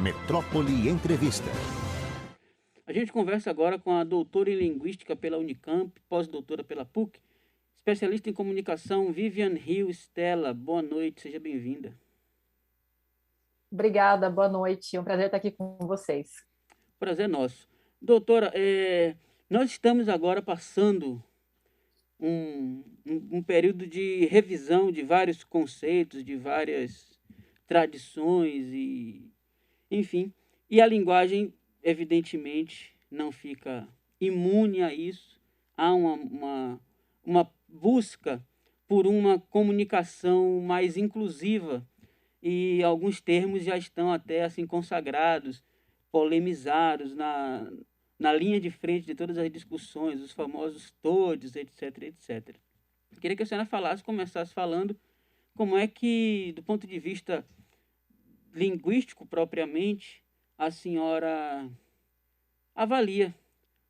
Metrópole Entrevista. A gente conversa agora com a doutora em Linguística pela Unicamp, pós-doutora pela PUC, especialista em comunicação, Vivian Hill Stella. Boa noite, seja bem-vinda. Obrigada, boa noite. É um prazer estar aqui com vocês. Prazer nosso. Doutora, nós estamos agora passando um período de revisão de vários conceitos, de várias tradições, enfim. E a linguagem, evidentemente, não fica imune a isso. Há uma busca por uma comunicação mais inclusiva e alguns termos já estão até assim consagrados, polemizados na linha de frente de todas as discussões, os famosos todes, etc, etc. Queria que a senhora começasse falando como é que, do ponto de vista linguístico propriamente, a senhora avalia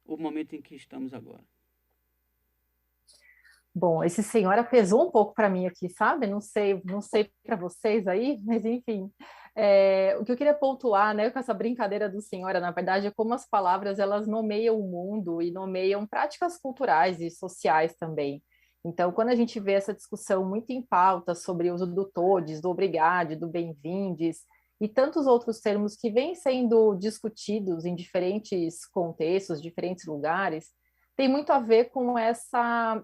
o momento em que estamos agora. Bom, esse senhora pesou um pouco para mim aqui, sabe? Não sei para vocês aí, mas enfim. O que eu queria pontuar, né, com essa brincadeira do senhora, na verdade, é como as palavras elas nomeiam o mundo e nomeiam práticas culturais e sociais também. Então, quando a gente vê essa discussão muito em pauta sobre o uso do todes, do obrigado, do bem-vindes e tantos outros termos que vêm sendo discutidos em diferentes contextos, diferentes lugares, tem muito a ver com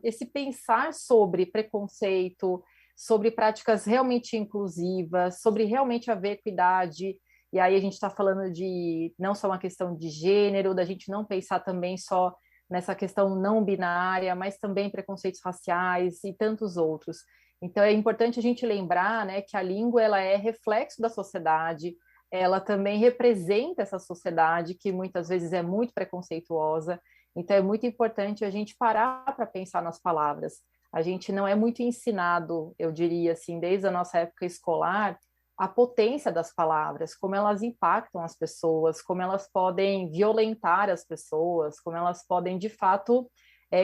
esse pensar sobre preconceito, sobre práticas realmente inclusivas, sobre realmente haver equidade. E aí a gente está falando de não só uma questão de gênero, da gente não pensar também só nessa questão não binária, mas também preconceitos raciais e tantos outros. Então é importante a gente lembrar, né, que a língua ela é reflexo da sociedade, ela também representa essa sociedade que muitas vezes é muito preconceituosa. Então, é muito importante a gente parar para pensar nas palavras. A gente não é muito ensinado, eu diria assim, desde a nossa época escolar, a potência das palavras, como elas impactam as pessoas, como elas podem violentar as pessoas, como elas podem, de fato,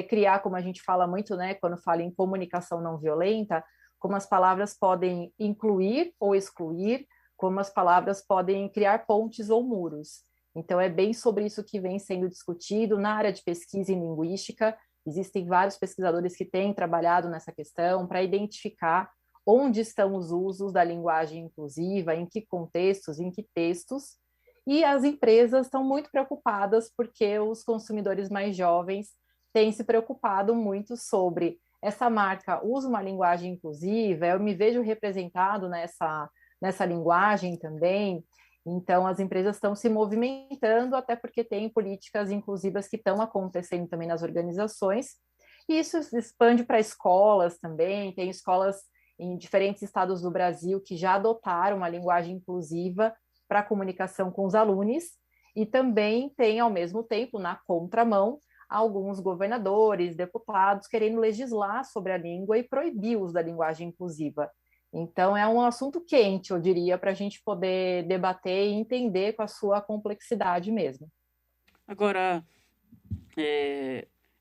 criar, como a gente fala muito, né, quando fala em comunicação não violenta, como as palavras podem incluir ou excluir, como as palavras podem criar pontes ou muros. Então, é bem sobre isso que vem sendo discutido na área de pesquisa em linguística. Existem vários pesquisadores que têm trabalhado nessa questão para identificar onde estão os usos da linguagem inclusiva, em que contextos, em que textos. E as empresas estão muito preocupadas porque os consumidores mais jovens têm se preocupado muito sobre essa marca usa uma linguagem inclusiva, eu me vejo representado nessa linguagem também. Então, as empresas estão se movimentando, até porque tem políticas inclusivas que estão acontecendo também nas organizações, e isso se expande para escolas também. Tem escolas em diferentes estados do Brasil que já adotaram uma linguagem inclusiva para a comunicação com os alunos, e também tem, ao mesmo tempo, na contramão, alguns governadores, deputados querendo legislar sobre a língua e proibir o uso da linguagem inclusiva. Então, é um assunto quente, eu diria, para a gente poder debater e entender com a sua complexidade mesmo. Agora,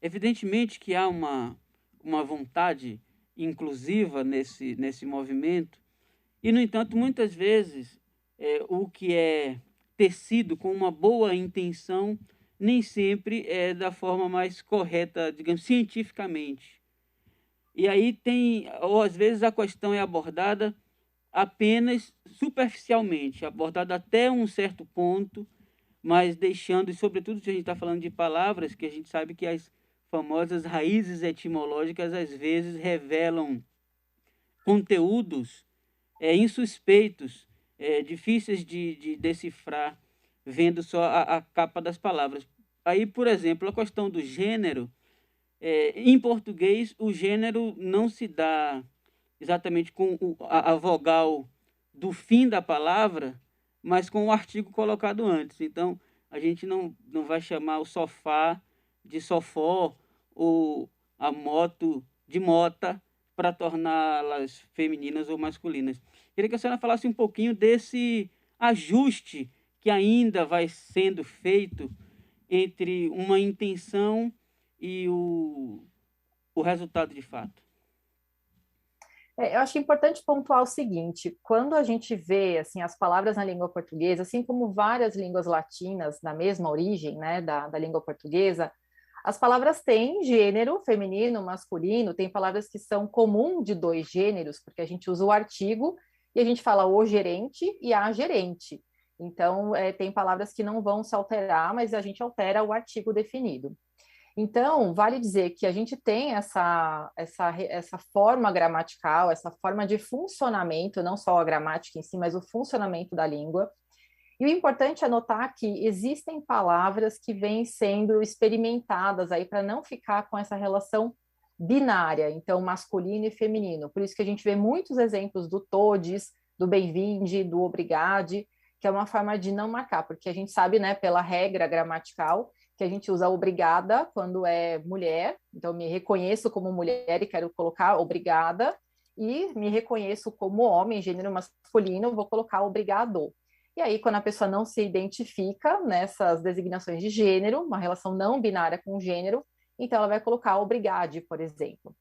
evidentemente que há uma vontade inclusiva nesse movimento, e, no entanto, muitas vezes o que é tecido com uma boa intenção nem sempre é da forma mais correta, digamos, cientificamente. E aí ou às vezes a questão é abordada apenas superficialmente, abordada até um certo ponto, mas deixando, e sobretudo se a gente está falando de palavras, que a gente sabe que as famosas raízes etimológicas às vezes revelam conteúdos insuspeitos, difíceis de decifrar, vendo só a capa das palavras. Aí, por exemplo, a questão do gênero, em português, o gênero não se dá exatamente com a vogal do fim da palavra, mas com o artigo colocado antes. Então, a gente não vai chamar o sofá de sofó ou a moto de mota para torná-las femininas ou masculinas. Queria que a senhora falasse um pouquinho desse ajuste que ainda vai sendo feito entre uma intenção e o resultado de fato. Eu acho importante pontuar o seguinte: quando a gente vê assim as palavras na língua portuguesa, assim como várias línguas latinas da mesma origem, né, da língua portuguesa, as palavras têm gênero feminino, masculino, tem palavras que são comum de dois gêneros, porque a gente usa o artigo e a gente fala o gerente e a gerente. Então, tem palavras que não vão se alterar, mas a gente altera o artigo definido. Então, vale dizer que a gente tem essa forma gramatical, essa forma de funcionamento, não só a gramática em si, mas o funcionamento da língua. E o importante é notar que existem palavras que vêm sendo experimentadas aí para não ficar com essa relação binária, então masculino e feminino. Por isso que a gente vê muitos exemplos do todes, do bem-vinde, do obrigade, que é uma forma de não marcar, porque a gente sabe, né, pela regra gramatical, que a gente usa obrigada quando é mulher, então me reconheço como mulher e quero colocar obrigada, e me reconheço como homem, gênero masculino, vou colocar obrigado. E aí, quando a pessoa não se identifica nessas designações de gênero, uma relação não binária com gênero, então ela vai colocar obrigade, por exemplo.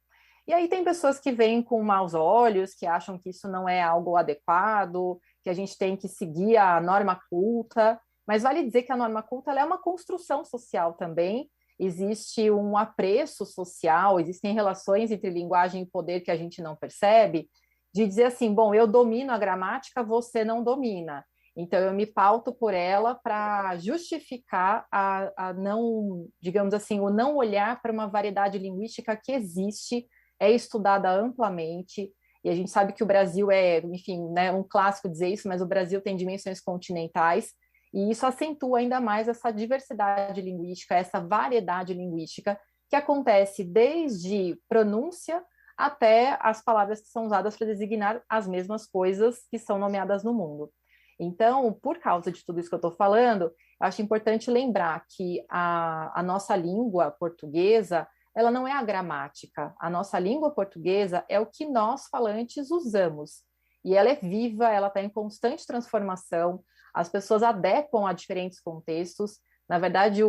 E aí tem pessoas que vêm com maus olhos, que acham que isso não é algo adequado, que a gente tem que seguir a norma culta, mas vale dizer que a norma culta ela é uma construção social também, existe um apreço social, existem relações entre linguagem e poder que a gente não percebe, de dizer assim, bom, eu domino a gramática, você não domina. Então, eu me pauto por ela para justificar a não, digamos assim, o não olhar para uma variedade linguística que existe, é estudada amplamente, e a gente sabe que o Brasil é, enfim, né, um clássico dizer isso, mas o Brasil tem dimensões continentais, e isso acentua ainda mais essa diversidade linguística, essa variedade linguística, que acontece desde pronúncia até as palavras que são usadas para designar as mesmas coisas que são nomeadas no mundo. Então, por causa de tudo isso que eu estou falando, acho importante lembrar que a nossa língua portuguesa, ela não é a gramática. A nossa língua portuguesa é o que nós falantes usamos. E ela é viva, ela está em constante transformação, as pessoas adequam a diferentes contextos. Na verdade,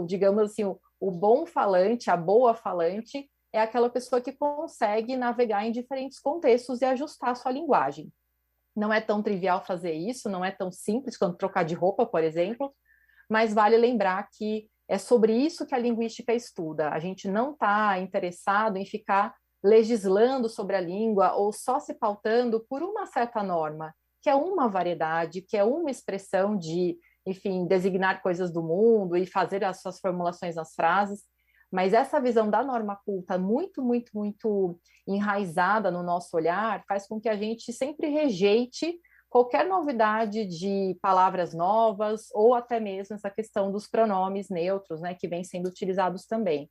digamos assim, o bom falante, a boa falante, é aquela pessoa que consegue navegar em diferentes contextos e ajustar a sua linguagem. Não é tão trivial fazer isso, não é tão simples quanto trocar de roupa, por exemplo, mas vale lembrar que é sobre isso que a linguística estuda. A gente não está interessado em ficar legislando sobre a língua ou só se pautando por uma certa norma, que é uma variedade, que é uma expressão de, enfim, designar coisas do mundo e fazer as suas formulações nas frases. Mas essa visão da norma culta muito, muito, muito enraizada no nosso olhar faz com que a gente sempre rejeite qualquer novidade de palavras novas ou até mesmo essa questão dos pronomes neutros, né, que vem sendo utilizados também.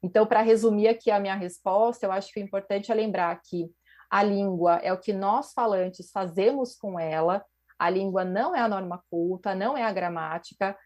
Então, para resumir aqui a minha resposta, eu acho que o importante é lembrar que a língua é o que nós falantes fazemos com ela, a língua não é a norma culta, não é a gramática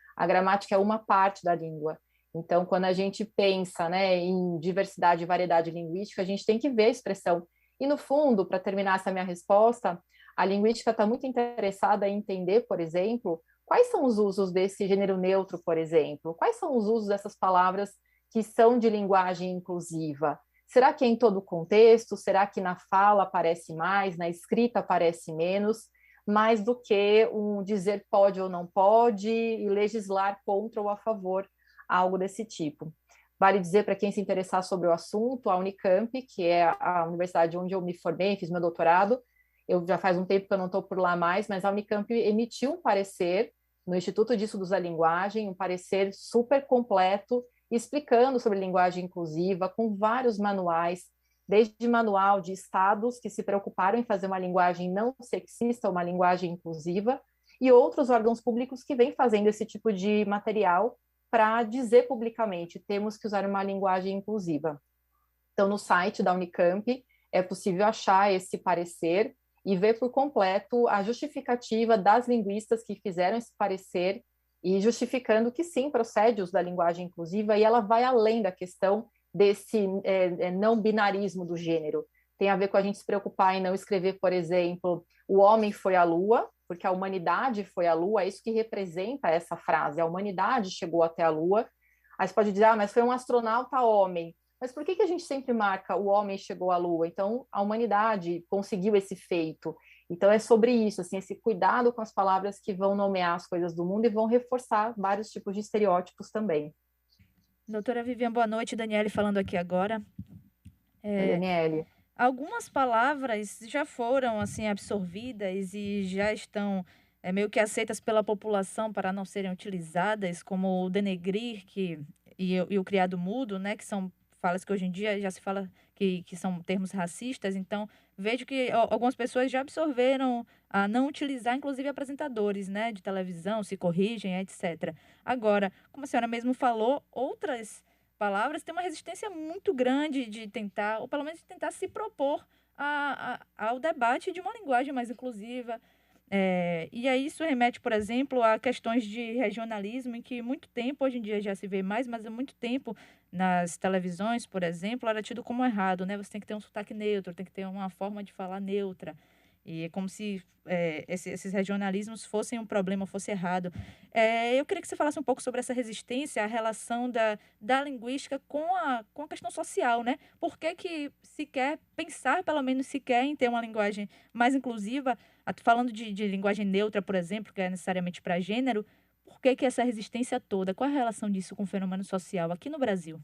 é uma parte da língua. Então, quando a gente pensa, né, em diversidade e variedade linguística, a gente tem que ver a expressão. E, no fundo, para terminar essa minha resposta, a linguística está muito interessada em entender, por exemplo, quais são os usos desse gênero neutro, por exemplo? Quais são os usos dessas palavras que são de linguagem inclusiva? Será que é em todo o contexto? Será que na fala aparece mais, na escrita aparece menos? Mais do que um dizer pode ou não pode e legislar contra ou a favor, algo desse tipo. Vale dizer, para quem se interessar sobre o assunto, a Unicamp, que é a universidade onde eu me formei, fiz meu doutorado, eu já faz um tempo que eu não estou por lá mais, mas a Unicamp emitiu um parecer no Instituto de Estudos da Linguagem, um parecer super completo, explicando sobre linguagem inclusiva, com vários manuais, desde manual de estados que se preocuparam em fazer uma linguagem não sexista, uma linguagem inclusiva, e outros órgãos públicos que vêm fazendo esse tipo de material para dizer publicamente, temos que usar uma linguagem inclusiva. Então, no site da Unicamp, é possível achar esse parecer e ver por completo a justificativa das linguistas que fizeram esse parecer e justificando que sim, procede o uso da linguagem inclusiva e ela vai além da questão desse não binarismo do gênero. Tem a ver com a gente se preocupar em não escrever, por exemplo, o homem foi à lua, porque a humanidade foi à lua, é isso que representa essa frase, a humanidade chegou até a lua. Aí você pode dizer, mas foi um astronauta homem. mas por que que a gente sempre marca o homem chegou à Lua? Então, a humanidade conseguiu esse feito. Então, é sobre isso, assim, esse cuidado com as palavras que vão nomear as coisas do mundo e vão reforçar vários tipos de estereótipos também. Doutora Vivian, boa noite. Daniele falando aqui agora. Oi, Daniele. Algumas palavras já foram assim absorvidas e já estão meio que aceitas pela população para não serem utilizadas, como o denegrir e o criado mudo, né, que são falas que hoje em dia já se fala que são termos racistas. Então, vejo que algumas pessoas já absorveram a não utilizar, inclusive apresentadores, né, de televisão, se corrigem, etc. Agora, como a senhora mesmo falou, outras palavras têm uma resistência muito grande de tentar, ou pelo menos de tentar se propor ao debate de uma linguagem mais inclusiva. E aí isso remete, por exemplo, a questões de regionalismo, em que muito tempo, hoje em dia já se vê mais, mas há muito tempo nas televisões, por exemplo, era tido como errado, né? Você tem que ter um sotaque neutro, tem que ter uma forma de falar neutra. E é como se esses regionalismos fossem um problema, fosse errado. Eu queria que você falasse um pouco sobre essa resistência, a relação da linguística com a questão social, né? Por que que se quer pensar, pelo menos se quer, em ter uma linguagem mais inclusiva, falando de linguagem neutra, por exemplo, que é necessariamente para gênero, por que que essa resistência toda? Qual a relação disso com o fenômeno social aqui no Brasil?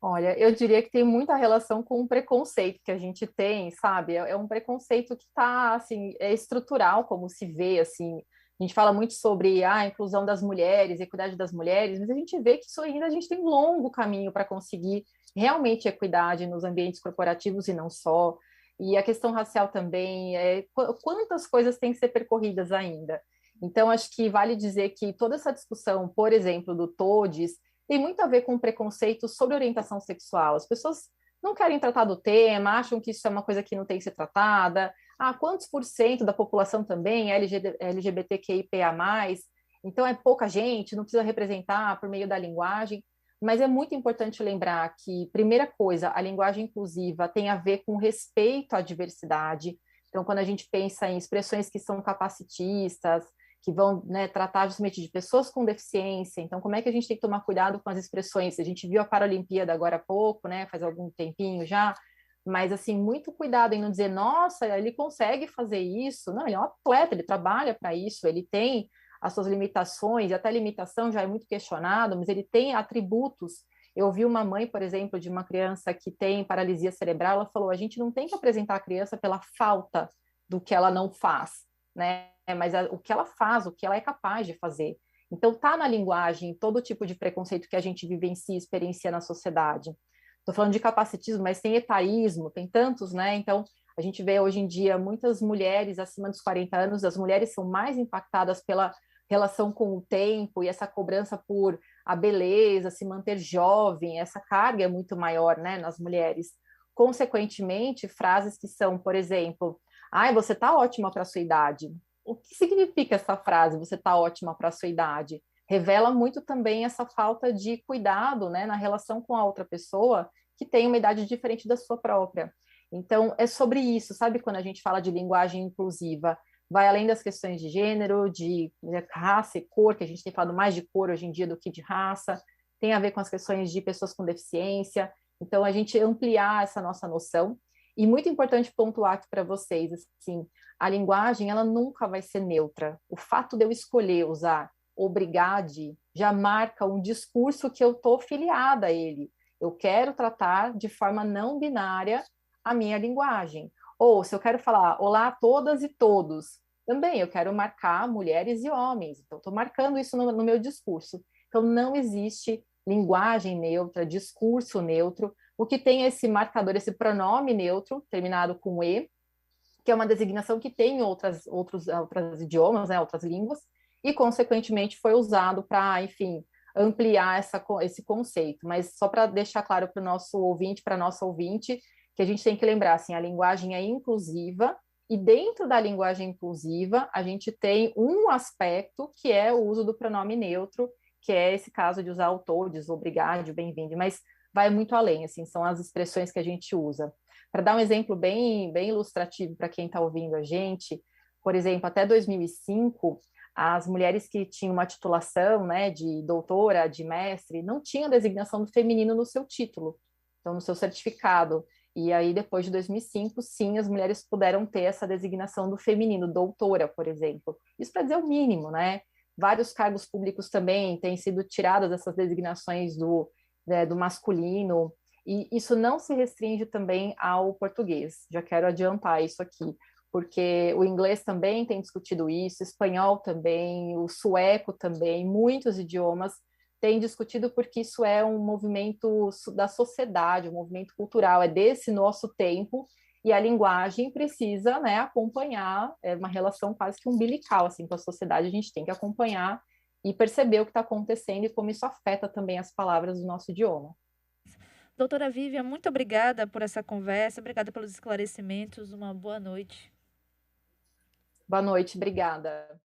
Olha, eu diria que tem muita relação com o preconceito que a gente tem, sabe? É um preconceito que está, assim, é estrutural, como se vê, assim. A gente fala muito sobre a inclusão das mulheres, equidade das mulheres, mas a gente vê que isso ainda a gente tem um longo caminho para conseguir realmente equidade nos ambientes corporativos e não só. E a questão racial também, quantas coisas têm que ser percorridas ainda. Então, acho que vale dizer que toda essa discussão, por exemplo, do TODES, tem muito a ver com preconceito sobre orientação sexual. As pessoas não querem tratar do tema, acham que isso é uma coisa que não tem que ser tratada. Ah, quantos por cento da população também é LGBTQIPA+, então é pouca gente, não precisa representar por meio da linguagem. Mas é muito importante lembrar que, primeira coisa, a linguagem inclusiva tem a ver com respeito à diversidade. Então, quando a gente pensa em expressões que são capacitistas, que vão, né, tratar justamente de pessoas com deficiência. Então, como é que a gente tem que tomar cuidado com as expressões? A gente viu a Paralimpíada agora há pouco, né, faz algum tempinho já, mas, assim, muito cuidado em não dizer, nossa, ele consegue fazer isso. Não, ele é um atleta, ele trabalha para isso, ele tem as suas limitações, e até a limitação já é muito questionado, mas ele tem atributos. Eu ouvi uma mãe, por exemplo, de uma criança que tem paralisia cerebral, ela falou, a gente não tem que apresentar a criança pela falta do que ela não faz, né? Mas o que ela faz, o que ela é capaz de fazer. Então, tá na linguagem todo tipo de preconceito que a gente vivencia e experiencia na sociedade. Estou falando de capacitismo, mas tem etaísmo, tem tantos, né? Então, a gente vê hoje em dia muitas mulheres acima dos 40 anos, as mulheres são mais impactadas pela relação com o tempo e essa cobrança por a beleza, se manter jovem, essa carga é muito maior, né, nas mulheres. Consequentemente, frases que são, por exemplo, ai, você tá ótima para a sua idade. O que significa essa frase, você tá ótima para a sua idade? Revela muito também essa falta de cuidado, né, na relação com a outra pessoa que tem uma idade diferente da sua própria. Então, é sobre isso, sabe? Quando a gente fala de linguagem inclusiva, vai além das questões de gênero, de raça e cor, que a gente tem falado mais de cor hoje em dia do que de raça, tem a ver com as questões de pessoas com deficiência. Então, a gente ampliar essa nossa noção. E muito importante pontuar aqui para vocês, assim, a linguagem, ela nunca vai ser neutra. O fato de eu escolher usar obrigade já marca um discurso que eu estou filiada a ele. Eu quero tratar de forma não binária a minha linguagem. Ou se eu quero falar olá a todas e todos, também eu quero marcar mulheres e homens. Então, estou marcando isso no meu discurso. Então, não existe linguagem neutra, discurso neutro. O que tem é esse marcador, esse pronome neutro, terminado com E, que é uma designação que tem em outros idiomas, né, outras línguas, e, consequentemente, foi usado para, enfim, ampliar esse conceito. Mas só para deixar claro para o nosso ouvinte, para a nossa ouvinte, que a gente tem que lembrar, assim, a linguagem é inclusiva, e dentro da linguagem inclusiva, a gente tem um aspecto que é o uso do pronome neutro, que é esse caso de usar o todes, obrigado, bem-vindo, mas vai muito além, assim, são as expressões que a gente usa. Para dar um exemplo bem ilustrativo para quem está ouvindo a gente, por exemplo, até 2005, As mulheres que tinham uma titulação, né, de doutora, de mestre, não tinham designação do feminino no seu título, então no seu certificado. E aí, depois de 2005, sim, as mulheres puderam ter essa designação do feminino, doutora, por exemplo. Isso para dizer o mínimo, né? Vários cargos públicos também têm sido tiradas essas designações do masculino, e isso não se restringe também ao português. Já quero adiantar isso aqui, porque o inglês também tem discutido isso, o espanhol também, o sueco também, muitos idiomas têm discutido, porque isso é um movimento da sociedade, um movimento cultural, é desse nosso tempo, e a linguagem precisa, né, acompanhar, é uma relação quase que umbilical assim, com a sociedade, a gente tem que acompanhar e perceber o que está acontecendo e como isso afeta também as palavras do nosso idioma. Doutora Vivian, muito obrigada por essa conversa, obrigada pelos esclarecimentos, uma boa noite. Boa noite, obrigada.